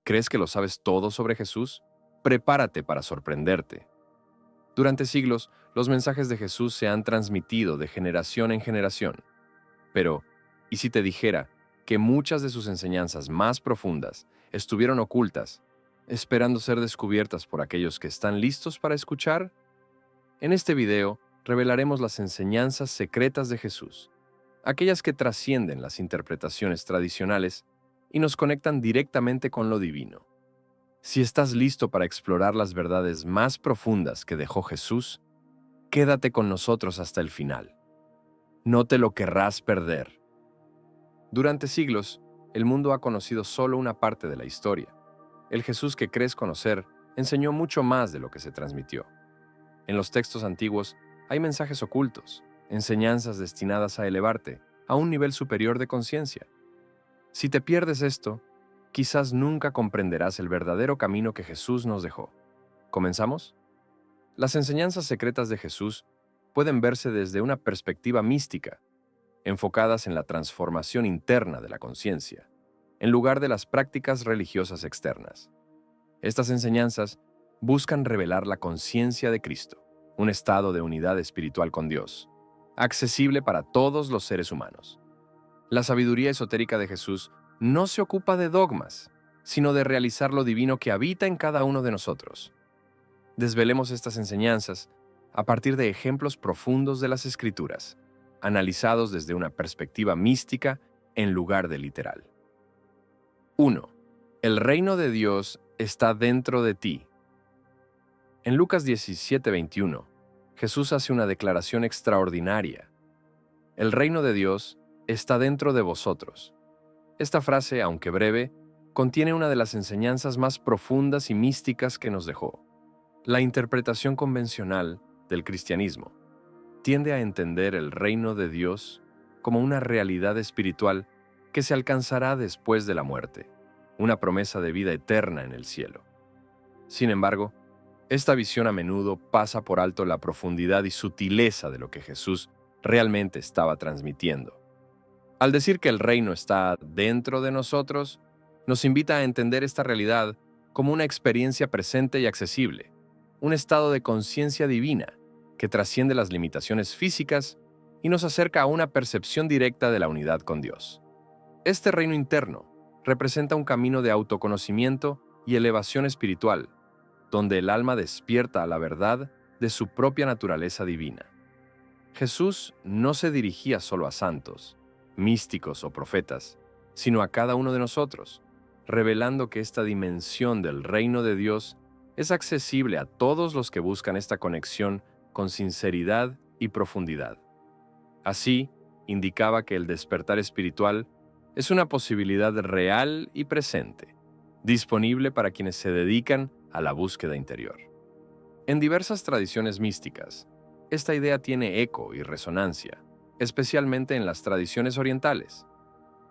¿Crees que lo sabes todo sobre Jesús? Prepárate para sorprenderte. Durante siglos, los mensajes de Jesús se han transmitido de generación en generación. Pero, ¿y si te dijera que muchas de sus enseñanzas más profundas estuvieron ocultas, esperando ser descubiertas por aquellos que están listos para escuchar? En este video, revelaremos las enseñanzas secretas de Jesús, aquellas que trascienden las interpretaciones tradicionales y nos conectan directamente con lo divino. Si estás listo para explorar las verdades más profundas que dejó Jesús, quédate con nosotros hasta el final. No te lo querrás perder. Durante siglos, el mundo ha conocido solo una parte de la historia. El Jesús que crees conocer enseñó mucho más de lo que se transmitió. En los textos antiguos hay mensajes ocultos, enseñanzas destinadas a elevarte a un nivel superior de conciencia. Si te pierdes esto, quizás nunca comprenderás el verdadero camino que Jesús nos dejó. ¿Comenzamos? Las enseñanzas secretas de Jesús pueden verse desde una perspectiva mística, enfocadas en la transformación interna de la conciencia, en lugar de las prácticas religiosas externas. Estas enseñanzas buscan revelar la conciencia de Cristo, un estado de unidad espiritual con Dios, accesible para todos los seres humanos. La sabiduría esotérica de Jesús no se ocupa de dogmas, sino de realizar lo divino que habita en cada uno de nosotros. Desvelemos estas enseñanzas a partir de ejemplos profundos de las Escrituras, analizados desde una perspectiva mística en lugar de literal. 1. El reino de Dios está dentro de ti. En Lucas 17:21, Jesús hace una declaración extraordinaria. El reino de Dios está dentro de vosotros. Esta frase, aunque breve, contiene una de las enseñanzas más profundas y místicas que nos dejó. La interpretación convencional del cristianismo tiende a entender el reino de Dios como una realidad espiritual que se alcanzará después de la muerte, una promesa de vida eterna en el cielo. Sin embargo, esta visión a menudo pasa por alto la profundidad y sutileza de lo que Jesús realmente estaba transmitiendo. Al decir que el reino está dentro de nosotros, nos invita a entender esta realidad como una experiencia presente y accesible, un estado de conciencia divina que trasciende las limitaciones físicas y nos acerca a una percepción directa de la unidad con Dios. Este reino interno representa un camino de autoconocimiento y elevación espiritual, donde el alma despierta a la verdad de su propia naturaleza divina. Jesús no se dirigía solo a santos, místicos o profetas, sino a cada uno de nosotros, revelando que esta dimensión del reino de Dios es accesible a todos los que buscan esta conexión con sinceridad y profundidad. Así, indicaba que el despertar espiritual es una posibilidad real y presente, disponible para quienes se dedican a la búsqueda interior. En diversas tradiciones místicas, esta idea tiene eco y resonancia, especialmente en las tradiciones orientales.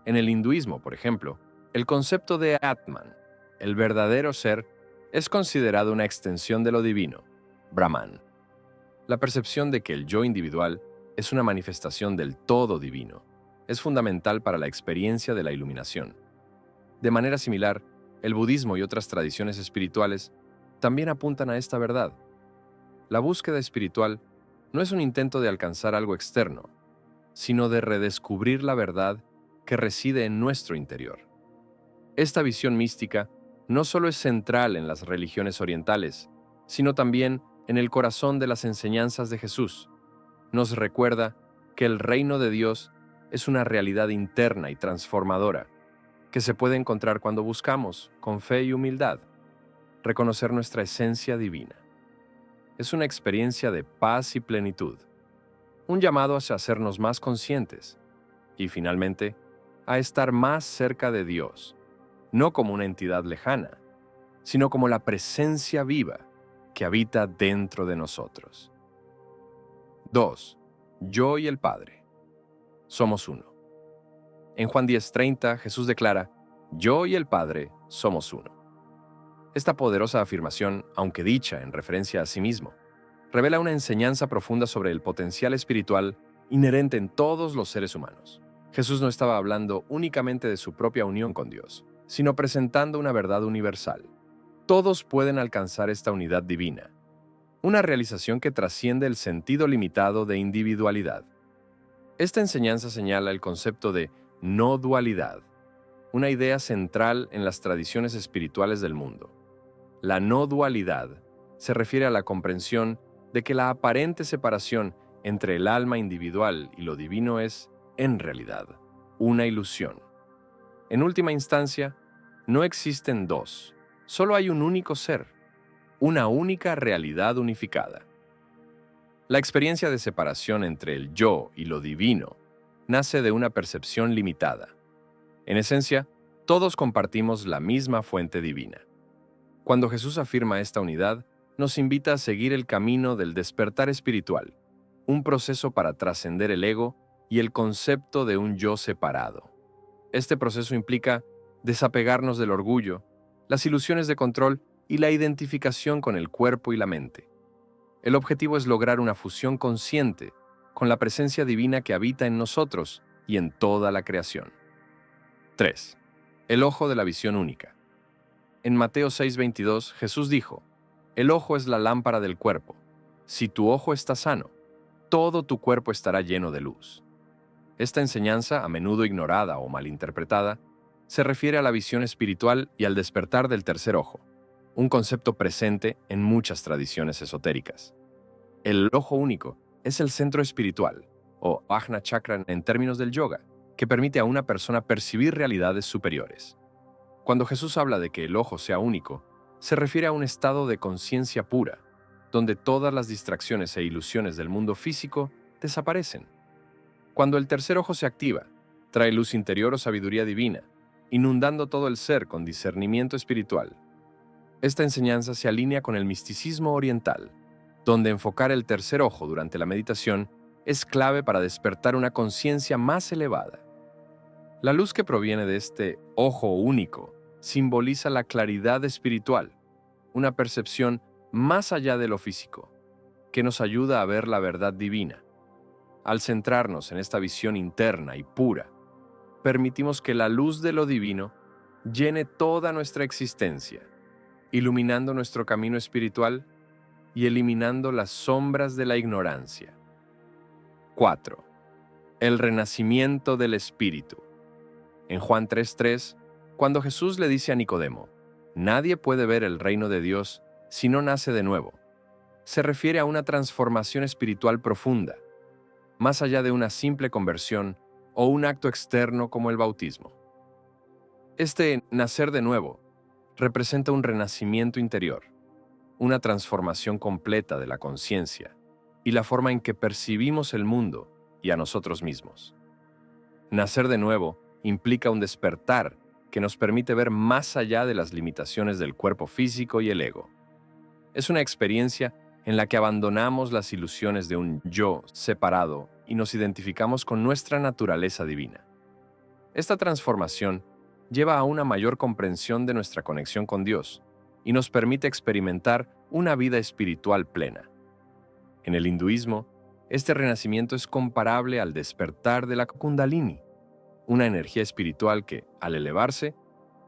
En el hinduismo, por ejemplo, el concepto de Atman, el verdadero ser, es considerado una extensión de lo divino, Brahman. La percepción de que el yo individual es una manifestación del todo divino es fundamental para la experiencia de la iluminación. De manera similar, el budismo y otras tradiciones espirituales también apuntan a esta verdad. La búsqueda espiritual no es un intento de alcanzar algo externo, sino de redescubrir la verdad que reside en nuestro interior. Esta visión mística no solo es central en las religiones orientales, sino también en el corazón de las enseñanzas de Jesús. Nos recuerda que el reino de Dios es una realidad interna y transformadora, que se puede encontrar cuando buscamos, con fe y humildad, reconocer nuestra esencia divina. Es una experiencia de paz y plenitud, un llamado hacia hacernos más conscientes y, finalmente, a estar más cerca de Dios, no como una entidad lejana, sino como la presencia viva que habita dentro de nosotros. 2. Yo y el Padre. Somos uno. En Juan 10:30, Jesús declara: Yo y el Padre somos uno. Esta poderosa afirmación, aunque dicha en referencia a sí mismo, revela una enseñanza profunda sobre el potencial espiritual inherente en todos los seres humanos. Jesús no estaba hablando únicamente de su propia unión con Dios, sino presentando una verdad universal. Todos pueden alcanzar esta unidad divina, una realización que trasciende el sentido limitado de individualidad. Esta enseñanza señala el concepto de no dualidad, una idea central en las tradiciones espirituales del mundo. La no dualidad se refiere a la comprensión de que la aparente separación entre el alma individual y lo divino es, en realidad, una ilusión. En última instancia, no existen dos, solo hay un único ser, una única realidad unificada. La experiencia de separación entre el yo y lo divino nace de una percepción limitada. En esencia, todos compartimos la misma fuente divina. Cuando Jesús afirma esta unidad, nos invita a seguir el camino del despertar espiritual, un proceso para trascender el ego y el concepto de un yo separado. Este proceso implica desapegarnos del orgullo, las ilusiones de control y la identificación con el cuerpo y la mente. El objetivo es lograr una fusión consciente con la presencia divina que habita en nosotros y en toda la creación. 3. El ojo de la visión única. En Mateo 6:22, Jesús dijo: «El ojo es la lámpara del cuerpo. Si tu ojo está sano, todo tu cuerpo estará lleno de luz». Esta enseñanza, a menudo ignorada o malinterpretada, se refiere a la visión espiritual y al despertar del tercer ojo, un concepto presente en muchas tradiciones esotéricas. El ojo único es el centro espiritual, o Ajna Chakra en términos del yoga, que permite a una persona percibir realidades superiores. Cuando Jesús habla de que el ojo sea único, se refiere a un estado de conciencia pura, donde todas las distracciones e ilusiones del mundo físico desaparecen. Cuando el tercer ojo se activa, trae luz interior o sabiduría divina, inundando todo el ser con discernimiento espiritual. Esta enseñanza se alinea con el misticismo oriental, donde enfocar el tercer ojo durante la meditación es clave para despertar una conciencia más elevada. La luz que proviene de este ojo único simboliza la claridad espiritual, una percepción más allá de lo físico, que nos ayuda a ver la verdad divina. Al centrarnos en esta visión interna y pura, permitimos que la luz de lo divino llene toda nuestra existencia, iluminando nuestro camino espiritual y eliminando las sombras de la ignorancia. 4. El renacimiento del espíritu. En Juan 3:3, cuando Jesús le dice a Nicodemo: «Nadie puede ver el reino de Dios si no nace de nuevo», se refiere a una transformación espiritual profunda, más allá de una simple conversión o un acto externo como el bautismo. Este nacer de nuevo representa un renacimiento interior, una transformación completa de la conciencia y la forma en que percibimos el mundo y a nosotros mismos. Nacer de nuevo implica un despertar que nos permite ver más allá de las limitaciones del cuerpo físico y el ego. Es una experiencia en la que abandonamos las ilusiones de un yo separado y nos identificamos con nuestra naturaleza divina. Esta transformación lleva a una mayor comprensión de nuestra conexión con Dios y nos permite experimentar una vida espiritual plena. En el hinduismo, este renacimiento es comparable al despertar de la Kundalini, una energía espiritual que, al elevarse,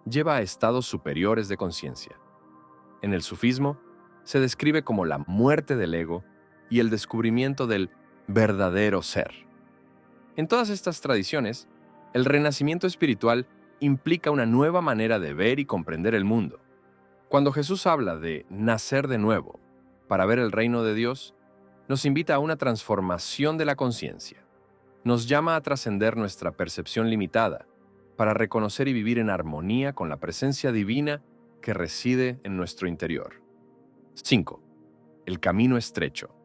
lleva a estados superiores de conciencia. En el sufismo, se describe como la muerte del ego y el descubrimiento del verdadero ser. En todas estas tradiciones, el renacimiento espiritual implica una nueva manera de ver y comprender el mundo. Cuando Jesús habla de nacer de nuevo para ver el reino de Dios, nos invita a una transformación de la conciencia. Nos llama a trascender nuestra percepción limitada para reconocer y vivir en armonía con la presencia divina que reside en nuestro interior. 5. El camino estrecho.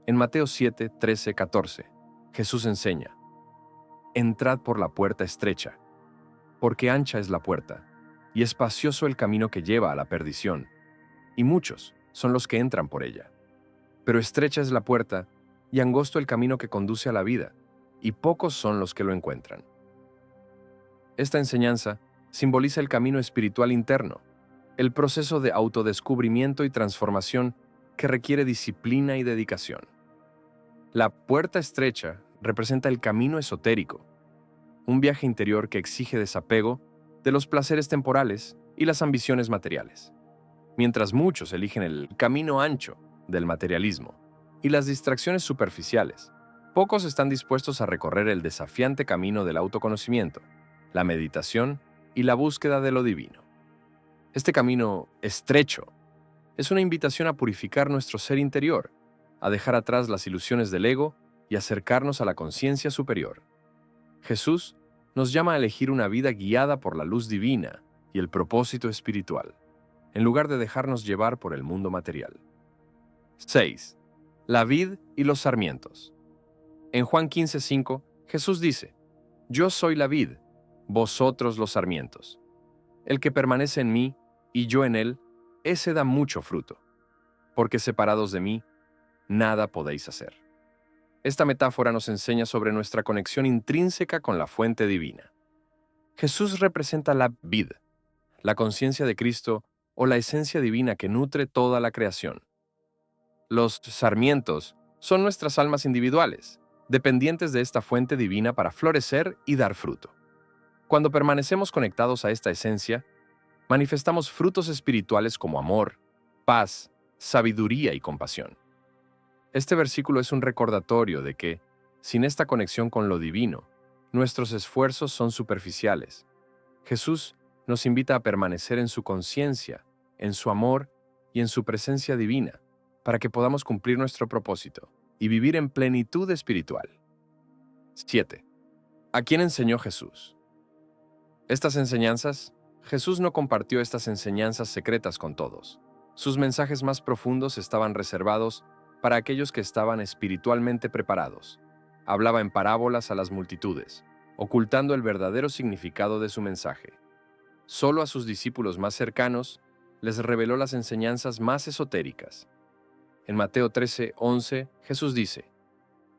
En Mateo 7, 13, 14, Jesús enseña: «Entrad por la puerta estrecha, porque ancha es la puerta, y espacioso el camino que lleva a la perdición, y muchos son los que entran por ella. Pero estrecha es la puerta, y angosto el camino que conduce a la vida, y pocos son los que lo encuentran». Esta enseñanza simboliza el camino espiritual interno, el proceso de autodescubrimiento y transformación que requiere disciplina y dedicación. La puerta estrecha representa el camino esotérico, un viaje interior que exige desapego de los placeres temporales y las ambiciones materiales. Mientras muchos eligen el camino ancho del materialismo y las distracciones superficiales, pocos están dispuestos a recorrer el desafiante camino del autoconocimiento, la meditación y la búsqueda de lo divino. Este camino estrecho es una invitación a purificar nuestro ser interior, a dejar atrás las ilusiones del ego y acercarnos a la conciencia superior. Jesús nos llama a elegir una vida guiada por la luz divina y el propósito espiritual, en lugar de dejarnos llevar por el mundo material. 6. La vid y los sarmientos. En Juan 15:5, Jesús dice: Yo soy la vid, vosotros los sarmientos. El que permanece en mí y yo en él, ese da mucho fruto, porque separados de mí, nada podéis hacer. Esta metáfora nos enseña sobre nuestra conexión intrínseca con la fuente divina. Jesús representa la vid, la conciencia de Cristo o la esencia divina que nutre toda la creación. Los sarmientos son nuestras almas individuales, dependientes de esta fuente divina para florecer y dar fruto. Cuando permanecemos conectados a esta esencia, manifestamos frutos espirituales como amor, paz, sabiduría y compasión. Este versículo es un recordatorio de que, sin esta conexión con lo divino, nuestros esfuerzos son superficiales. Jesús nos invita a permanecer en su conciencia, en su amor y en su presencia divina, para que podamos cumplir nuestro propósito y vivir en plenitud espiritual. 7. ¿A quién enseñó Jesús? Jesús no compartió estas enseñanzas secretas con todos. Sus mensajes más profundos estaban reservados para aquellos que estaban espiritualmente preparados. Hablaba en parábolas a las multitudes, ocultando el verdadero significado de su mensaje. Solo a sus discípulos más cercanos les reveló las enseñanzas más esotéricas. En Mateo 13:11, Jesús dice: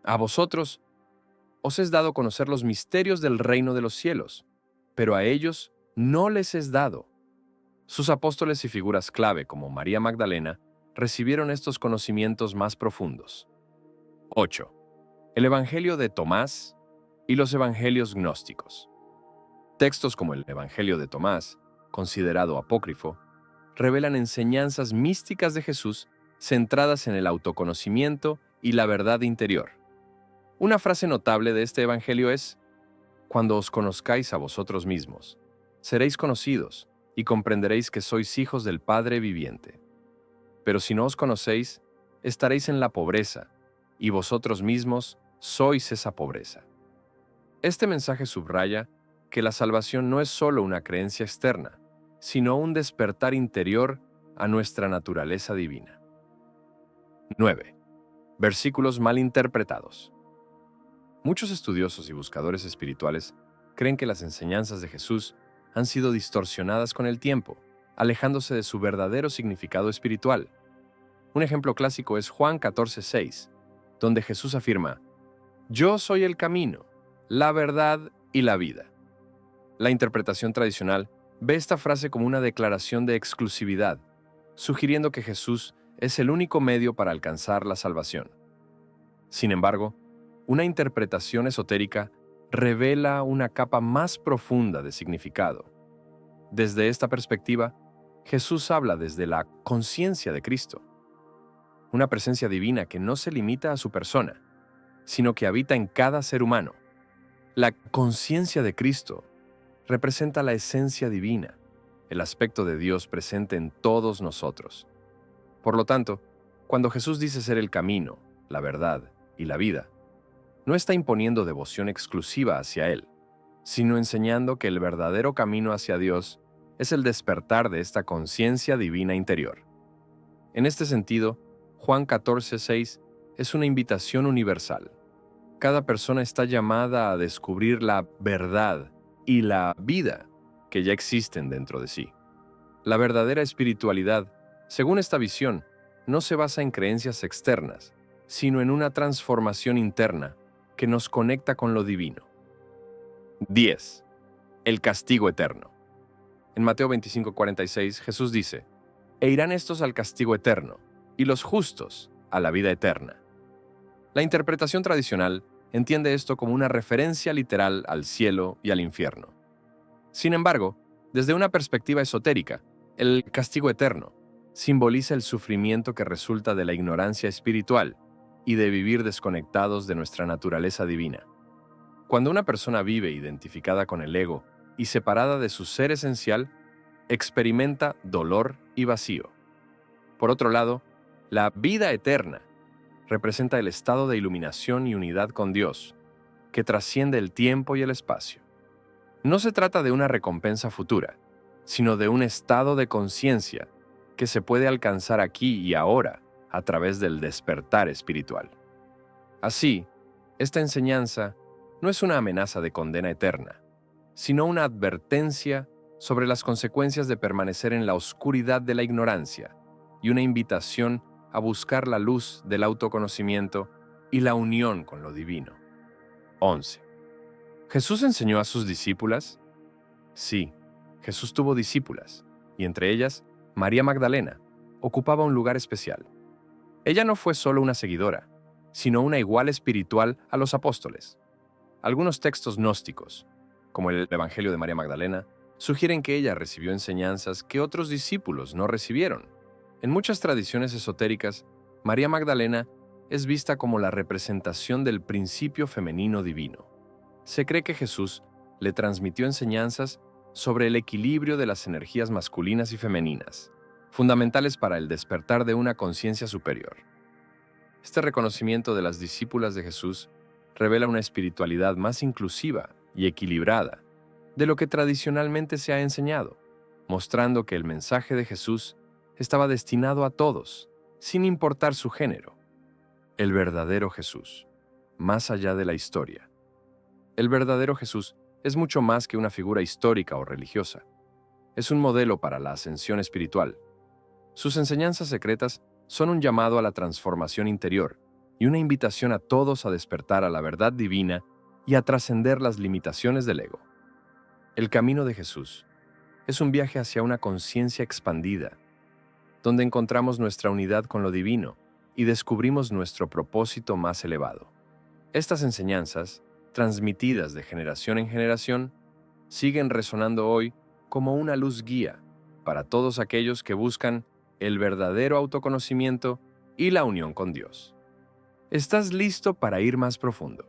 A vosotros os es dado conocer los misterios del reino de los cielos, pero a ellos no les es dado. Sus apóstoles y figuras clave, como María Magdalena, recibieron estos conocimientos más profundos. 8. El Evangelio de Tomás y los Evangelios gnósticos. Textos como el Evangelio de Tomás, considerado apócrifo, revelan enseñanzas místicas de Jesús centradas en el autoconocimiento y la verdad interior. Una frase notable de este Evangelio es: Cuando os conozcáis a vosotros mismos, seréis conocidos y comprenderéis que sois hijos del Padre viviente. Pero si no os conocéis, estaréis en la pobreza, y vosotros mismos sois esa pobreza. Este mensaje subraya que la salvación no es solo una creencia externa, sino un despertar interior a nuestra naturaleza divina. 9. Versículos mal interpretados. Muchos estudiosos y buscadores espirituales creen que las enseñanzas de Jesús han sido distorsionadas con el tiempo, alejándose de su verdadero significado espiritual. Un ejemplo clásico es Juan 14:6, donde Jesús afirma: Yo soy el camino, la verdad y la vida. La interpretación tradicional ve esta frase como una declaración de exclusividad, sugiriendo que Jesús es el único medio para alcanzar la salvación. Sin embargo, una interpretación esotérica revela una capa más profunda de significado. Desde esta perspectiva, Jesús habla desde la conciencia de Cristo, una presencia divina que no se limita a su persona, sino que habita en cada ser humano. La conciencia de Cristo representa la esencia divina, el aspecto de Dios presente en todos nosotros. Por lo tanto, cuando Jesús dice ser el camino, la verdad y la vida, no está imponiendo devoción exclusiva hacia Él, sino enseñando que el verdadero camino hacia Dios es el despertar de esta conciencia divina interior. En este sentido, Juan 14:6 es una invitación universal. Cada persona está llamada a descubrir la verdad y la vida que ya existen dentro de sí. La verdadera espiritualidad, según esta visión, no se basa en creencias externas, sino en una transformación interna que nos conecta con lo divino. 10. El castigo eterno. En Mateo 25:46, Jesús dice: E irán estos al castigo eterno, y los justos a la vida eterna. La interpretación tradicional entiende esto como una referencia literal al cielo y al infierno. Sin embargo, Desde una perspectiva esotérica, el castigo eterno simboliza el sufrimiento que resulta de la ignorancia espiritual y de vivir desconectados de nuestra naturaleza divina. Cuando una persona vive identificada con el ego y separada de su ser esencial, experimenta dolor y vacío. Por otro lado, la vida eterna representa el estado de iluminación y unidad con Dios, que trasciende el tiempo y el espacio. No se trata de una recompensa futura, sino de un estado de conciencia que se puede alcanzar aquí y ahora a través del despertar espiritual. Así, esta enseñanza no es una amenaza de condena eterna, sino una advertencia sobre las consecuencias de permanecer en la oscuridad de la ignorancia y una invitación a buscar la luz del autoconocimiento y la unión con lo divino. 11. ¿Jesús enseñó a sus discípulas? Sí, Jesús tuvo discípulas, y entre ellas, María Magdalena ocupaba un lugar especial. Ella no fue solo una seguidora, sino una igual espiritual a los apóstoles. Algunos textos gnósticos, como el Evangelio de María Magdalena, sugieren que ella recibió enseñanzas que otros discípulos no recibieron. En muchas tradiciones esotéricas, María Magdalena es vista como la representación del principio femenino divino. Se cree que Jesús le transmitió enseñanzas sobre el equilibrio de las energías masculinas y femeninas, fundamentales para el despertar de una conciencia superior. Este reconocimiento de las discípulas de Jesús revela una espiritualidad más inclusiva y equilibrada de lo que tradicionalmente se ha enseñado, mostrando que el mensaje de Jesús estaba destinado a todos, sin importar su género. El verdadero Jesús, más allá de la historia. El verdadero Jesús es mucho más que una figura histórica o religiosa. Es un modelo para la ascensión espiritual. Sus enseñanzas secretas son un llamado a la transformación interior y una invitación a todos a despertar a la verdad divina y a trascender las limitaciones del ego. El camino de Jesús es un viaje hacia una conciencia expandida, donde encontramos nuestra unidad con lo divino y descubrimos nuestro propósito más elevado. Estas enseñanzas, transmitidas de generación en generación, siguen resonando hoy como una luz guía para todos aquellos que buscan el verdadero autoconocimiento y la unión con Dios. ¿Estás listo para ir más profundo?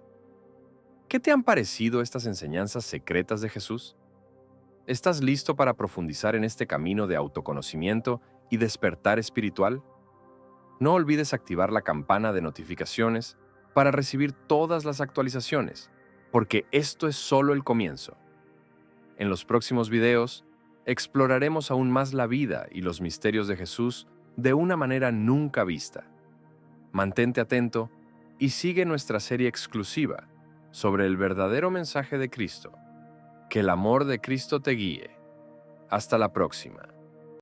¿Qué te han parecido estas enseñanzas secretas de Jesús? ¿Estás listo para profundizar en este camino de autoconocimiento y despertar espiritual? No olvides activar la campana de notificaciones para recibir todas las actualizaciones, porque esto es solo el comienzo. En los próximos videos, exploraremos aún más la vida y los misterios de Jesús de una manera nunca vista. Mantente atento y sigue nuestra serie exclusiva sobre el verdadero mensaje de Cristo. Que el amor de Cristo te guíe. Hasta la próxima.